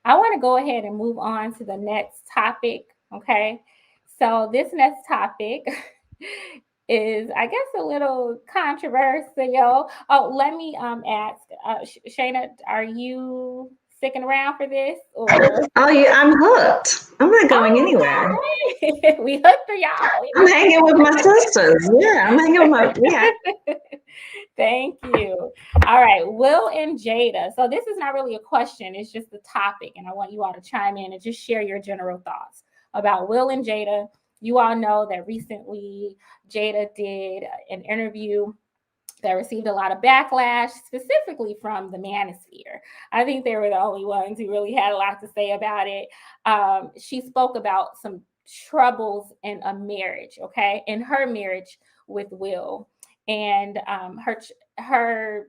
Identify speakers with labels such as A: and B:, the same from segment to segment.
A: I want to go ahead and move on to the next topic. Okay. So this next topic is, I guess, a little controversial. Oh, let me ask, Shayna, are you sticking around for this or?
B: Oh, yeah, I'm hooked. I'm not going
A: Oh,
B: anywhere.
A: okay. We hooked for y'all. We
B: I'm hanging with my sisters. Yeah, I'm hanging with my, yeah.
A: Thank you. All right, Will and Jada. So this is not really a question, it's just a topic, and I want you all to chime in and just share your general thoughts about Will and Jada. You all know that recently Jada did an interview that received a lot of backlash, specifically from the Manosphere. I think they were the only ones who really had a lot to say about it. She spoke about some troubles in a marriage, okay, in her marriage with Will, and her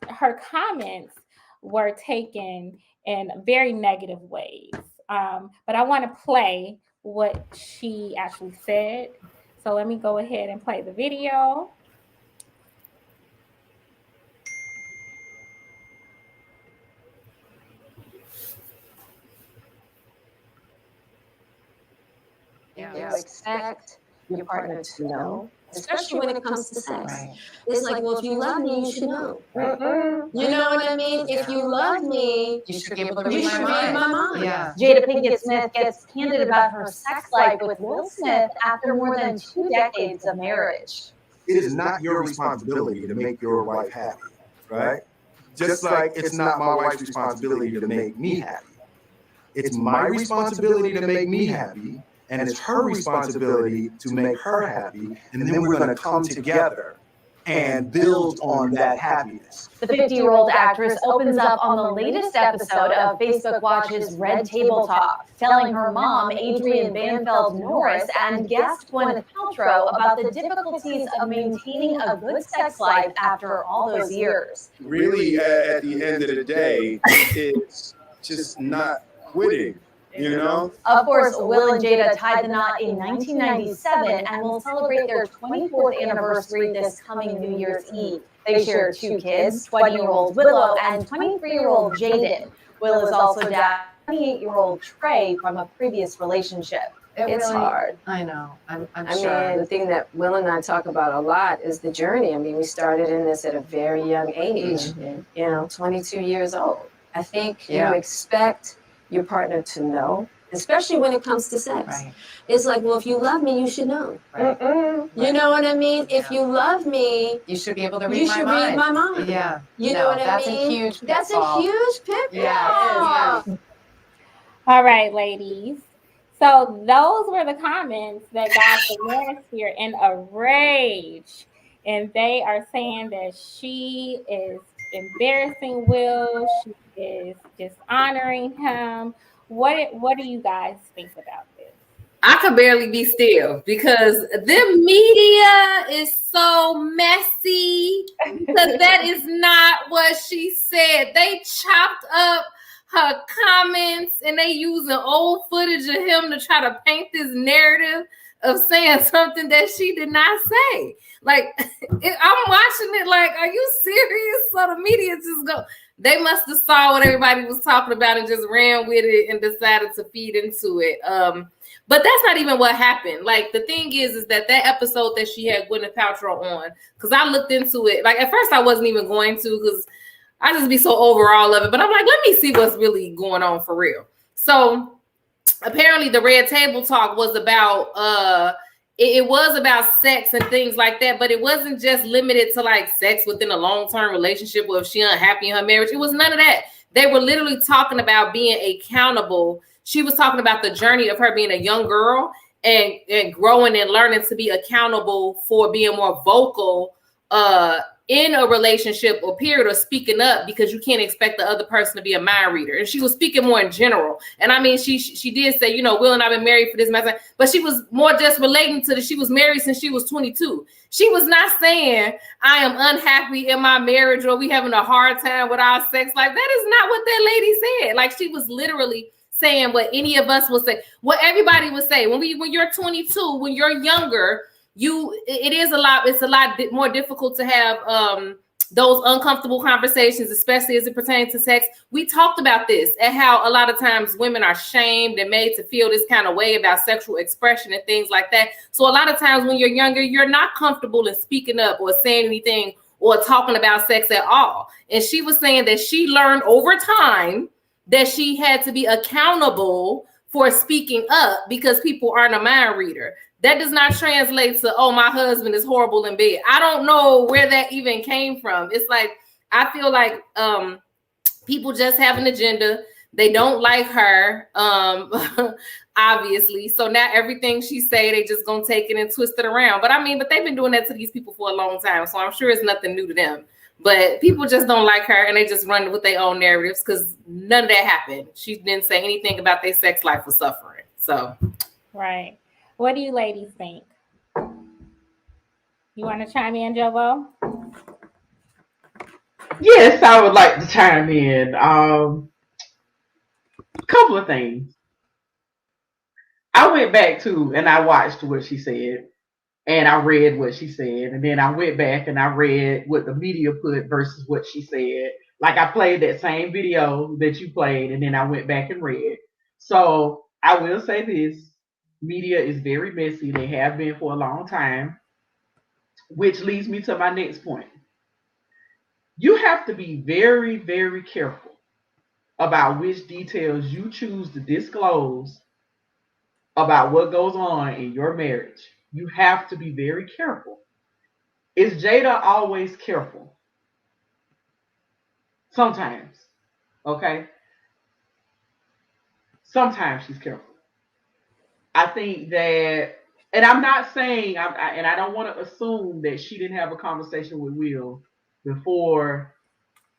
A: her comments were taken in very negative ways. But I want to play what she actually said. So let me go ahead and play the video.
C: You expect your partner to know, especially when it comes to sex. Right. It's like, well, if you love me, you should know. You know what I mean? If you love me,
D: you should be able to read
C: my mind.
D: Yeah.
B: Jada Pinkett Smith gets candid about her sex life with Will Smith after more than 2 decades of marriage.
E: It is not your responsibility to make your wife happy, right? Just like it's not my wife's responsibility to make me happy. It's my responsibility to make me happy, and it's her responsibility to make her happy, and then we're going to come together and build on that happiness.
B: The 50-year-old actress opens up on the latest episode of Facebook Watch's Red Table Talk, telling her mom, Adrienne Banfeld Norris, and guest Gwyneth Paltrow about the difficulties of maintaining a good sex life after all those years.
E: Really, at the end of the day, it's just not quitting. You know?
B: Of course, Will and Jada tied the knot in 1997 and will celebrate their 24th anniversary this coming New Year's Eve. They share 2 kids, 20-year-old Willow and 23-year-old Jaden. Will is also dad 28-year-old Trey from a previous relationship.
C: It's really hard.
D: I know. I'm
C: I
D: sure.
C: mean, the thing that Will and I talk about a lot is the journey. I mean, we started in this at a very young age, 22 years old. I think you expect your partner to know, especially when it comes to sex.
D: Right.
C: It's like, well, if you love me, you should know.
D: Right.
C: You know what I mean? If you love me,
D: You should be able to read
C: you
D: my
C: should
D: mind.
C: read my mind.
D: Yeah.
C: You know what I
D: that's
C: mean?
D: a huge pitfall.
C: That's a huge pitfall.
D: Yeah.
A: All right, ladies. So those were the comments that got the Manosphere in a rage. And they are saying that she is embarrassing Will. She is dishonoring him. What do you guys think about this?
F: I could barely be still because the media is so messy because that is not what she said. They chopped up her comments and they using old footage of him to try to paint this narrative of saying something that she did not say. Like, I'm watching it like, are you serious? So the media just go, they must have saw what everybody was talking about and just ran with it and decided to feed into it. But that's not even what happened. Like, the thing is that episode that she had Gwyneth Paltrow on, because I looked into it. Like, at first I wasn't even going to because I just be so over all of it. But I'm like, let me see what's really going on for real. So apparently the Red Table Talk was about it was about sex and things like that, but it wasn't just limited to like sex within a long-term relationship or if she unhappy in her marriage. It was none of that. They were literally talking about being accountable. She was talking about the journey of her being a young girl and growing and learning to be accountable for being more vocal in a relationship or period, or speaking up, because you can't expect the other person to be a mind reader. And she was speaking more in general. And I mean, she did say, you know, Will and I have been married for this amount of time, but she was more just relating to she was married since she was 22. She was not saying I am unhappy in my marriage or we having a hard time with our sex. Like, that is not what that lady said. Like, she was literally saying what any of us would say, what everybody would say. When you're 22, when you're younger, it's a lot more difficult to have those uncomfortable conversations, especially as it pertains to sex. We talked about this and how a lot of times women are shamed and made to feel this kind of way about sexual expression and things like that. So a lot of times when you're younger, you're not comfortable in speaking up or saying anything or talking about sex at all. And she was saying that she learned over time that she had to be accountable for speaking up because people aren't a mind reader. That does not translate to, oh, my husband is horrible in bed. I don't know where that even came from. It's like, I feel like people just have an agenda. They don't like her, obviously. So now everything she say, they just gonna take it and twist it around. But I mean, but they've been doing that to these people for a long time. So I'm sure it's nothing new to them. But people just don't like her and they just run with their own narratives because none of that happened. She didn't say anything about their sex life or suffering. So,
A: right. What do you ladies think? You want to chime in, Jovo?
G: Yes, I would like to chime in. Couple of things. I went back to and I watched what she said and I read what she said. And then I went back and I read what the media put versus what she said. Like I played that same video that you played and then I went back and read. So I will say this. Media is very messy. They have been for a long time, which leads me to my next point. You have to be very, very careful about which details you choose to disclose about what goes on in your marriage. You have to be very careful. Is Jada always careful? Sometimes, okay? Sometimes she's careful. I think that, and I'm not saying, and I don't want to assume that she didn't have a conversation with Will before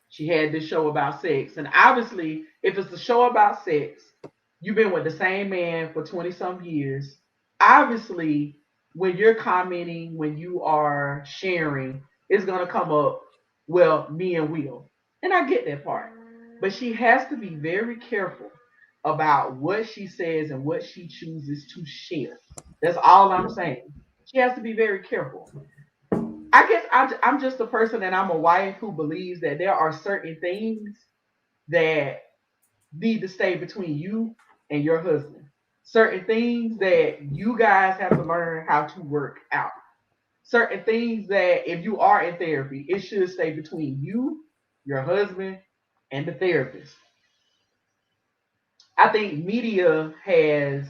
G: she had this show about sex. And obviously, if it's a show about sex, you've been with the same man for 20 some years. Obviously, when you're commenting, when you are sharing, it's going to come up, well, me and Will. And I get that part. But she has to be very careful about what she says and what she chooses to share. That's all I'm saying. She has to be very careful. I guess I'm just a person and I'm a wife who believes that there are certain things that need to stay between you and your husband. Certain things that you guys have to learn how to work out. Certain things that if you are in therapy, it should stay between you, your husband, and the therapist. I think media has,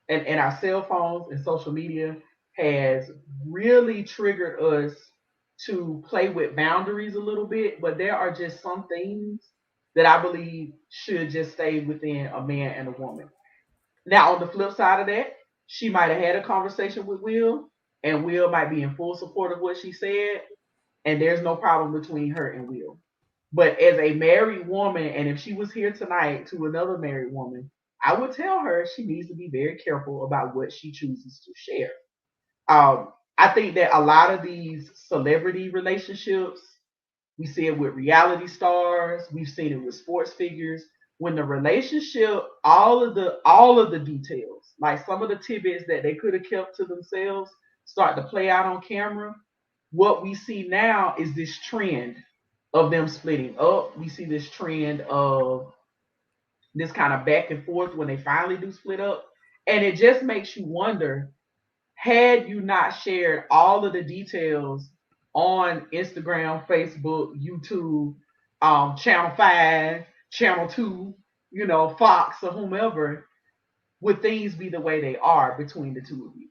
G: and our cell phones and social media has really triggered us to play with boundaries a little bit, but there are just some things that I believe should just stay within a man and a woman. Now, on the flip side of that, she might have had a conversation with Will, and Will might be in full support of what she said, and there's no problem between her and Will. But as a married woman, and if she was here tonight to another married woman, I would tell her she needs to be very careful about what she chooses to share. I think that a lot of these celebrity relationships, we see it with reality stars, we've seen it with sports figures. When the relationship, all of the details, like some of the tidbits that they could have kept to themselves, start to play out on camera. What we see now is this trend of them splitting up. We see this trend of this kind of back and forth when they finally do split up. And it just makes you wonder, had you not shared all of the details on Instagram, Facebook, YouTube, Channel 5, Channel 2, Fox or whomever, would things be the way they are between the two of you?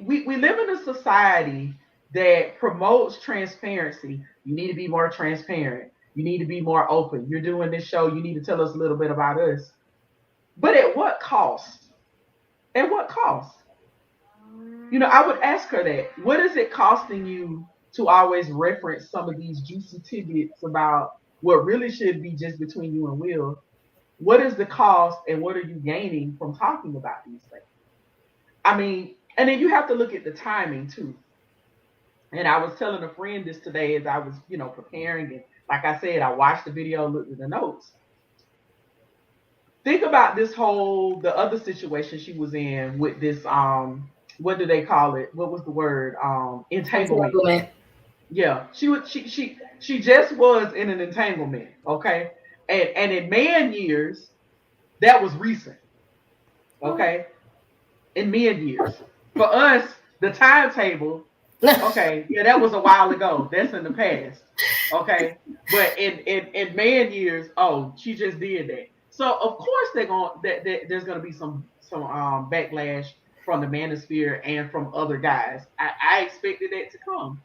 G: We live in a society that promotes transparency. You need to be more transparent. You need to be more open. You're doing this show. You need to tell us a little bit about us. But at what cost? At what cost? I would ask her that. What is it costing you to always reference some of these juicy tidbits about what really should be just between you and Will? What is the cost and what are you gaining from talking about these things? I mean, and then you have to look at the timing too. And I was telling a friend this today as I was, preparing. And like I said, I watched the video, looked at the notes. Think about the other situation she was in with this, what do they call it? What was the word? Entanglement. Yeah, she just was in an entanglement, okay? And in man years, that was recent, okay? In men years. For us, the timetable, okay, yeah, that was a while ago. That's in the past. Okay. But in man years, oh, she just did that. So of course there's gonna be some backlash from the manosphere and from other guys. I expected that to come.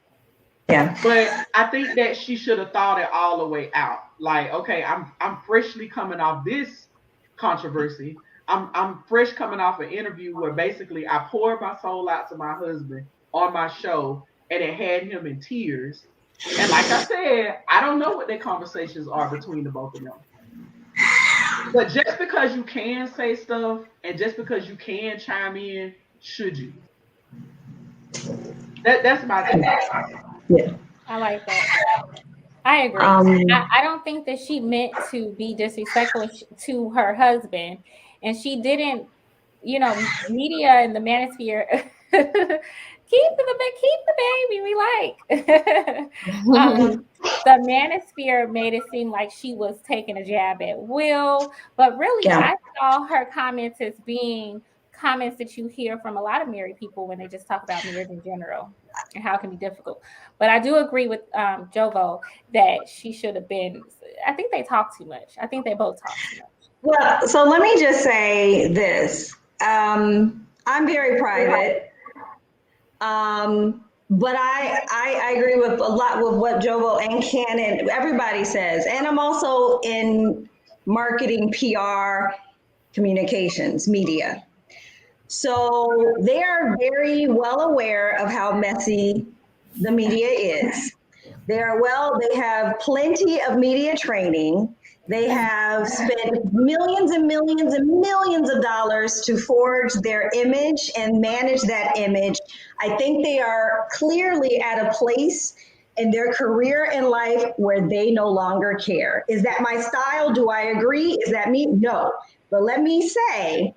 B: Yeah.
G: But I think that she should have thought it all the way out. Like, okay, I'm freshly coming off this controversy. I'm fresh coming off an interview where basically I poured my soul out to my husband on my show and it had him in tears. And like I said, I don't know what their conversations are between the both of them. But just because you can say stuff and just because you can chime in, should you? That's my take.
B: Yeah.
A: I like that. I agree. I don't think that she meant to be disrespectful to her husband, and she didn't. Media and the manosphere keep the baby we like. The manosphere made it seem like she was taking a jab at Will, but really, I saw her comments as being comments that you hear from a lot of married people when they just talk about marriage in general and how it can be difficult. But I do agree with Jovo that she should have been. I think they talk too much. I think they both talk too much.
B: Well, so let me just say this. I'm very private. But I agree with a lot with what Jovo and Canon, everybody says. And I'm also in marketing, PR, communications, media. So they are very well aware of how messy the media is. They have plenty of media training. They have spent millions and millions and millions of dollars to forge their image and manage that image. I think they are clearly at a place in their career in life where they no longer care. Is that my style? Do I agree? Is that me? No. But let me say,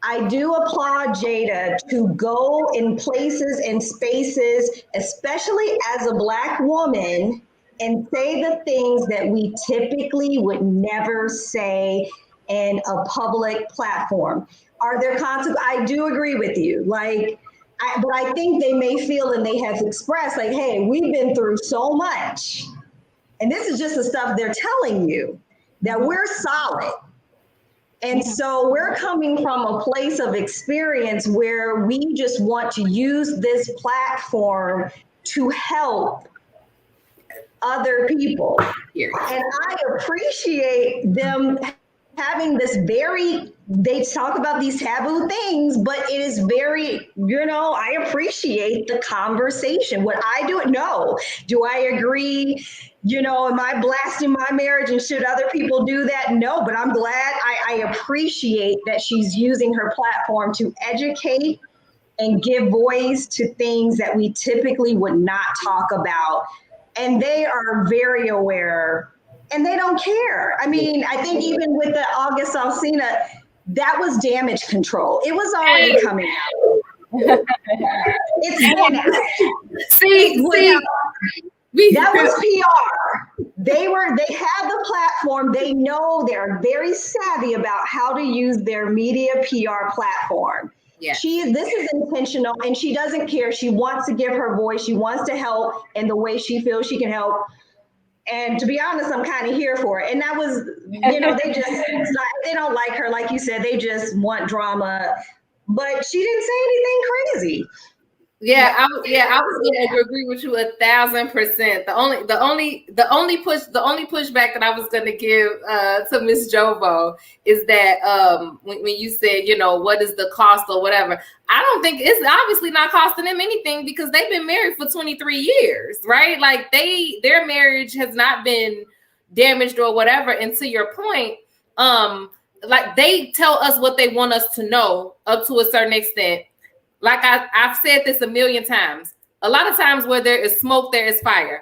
B: I do applaud Jada to go in places and spaces, especially as a Black woman, and say the things that we typically would never say in a public platform. Are there consequences? I do agree with you. But I think they may feel, and they have expressed, like, hey, we've been through so much. And this is just the stuff they're telling you, that we're solid. And so we're coming from a place of experience where we just want to use this platform to help other people. And I appreciate them having this they talk about these taboo things, but it is very, I appreciate the conversation. Would I do it? No. Do I agree? Am I blasting my marriage and should other people do that? No, but I'm glad. I appreciate that she's using her platform to educate and give voice to things that we typically would not talk about. And they are very aware and they don't care. I mean, I think even with the August Alsina, that was damage control. It was already coming out. It's been out. That was PR. They had the platform. They know, they're very savvy about how to use their media PR platform.
F: Yeah.
B: This is intentional, and she doesn't care. She wants to give her voice. She wants to help in the way she feels she can help. And to be honest, I'm kind of here for it. And that was, they don't like her. Like you said, they just want drama, but she didn't say anything crazy.
F: I was going to agree with you 1,000%. The only pushback that I was going to give to Miss Jovo is that when you said, what is the cost or whatever, I don't think it's obviously not costing them anything because they've been married for 23 years, right? Like their marriage has not been damaged or whatever. And to your point, like they tell us what they want us to know up to a certain extent. Like I've said this a million times. A lot of times where there is smoke, there is fire.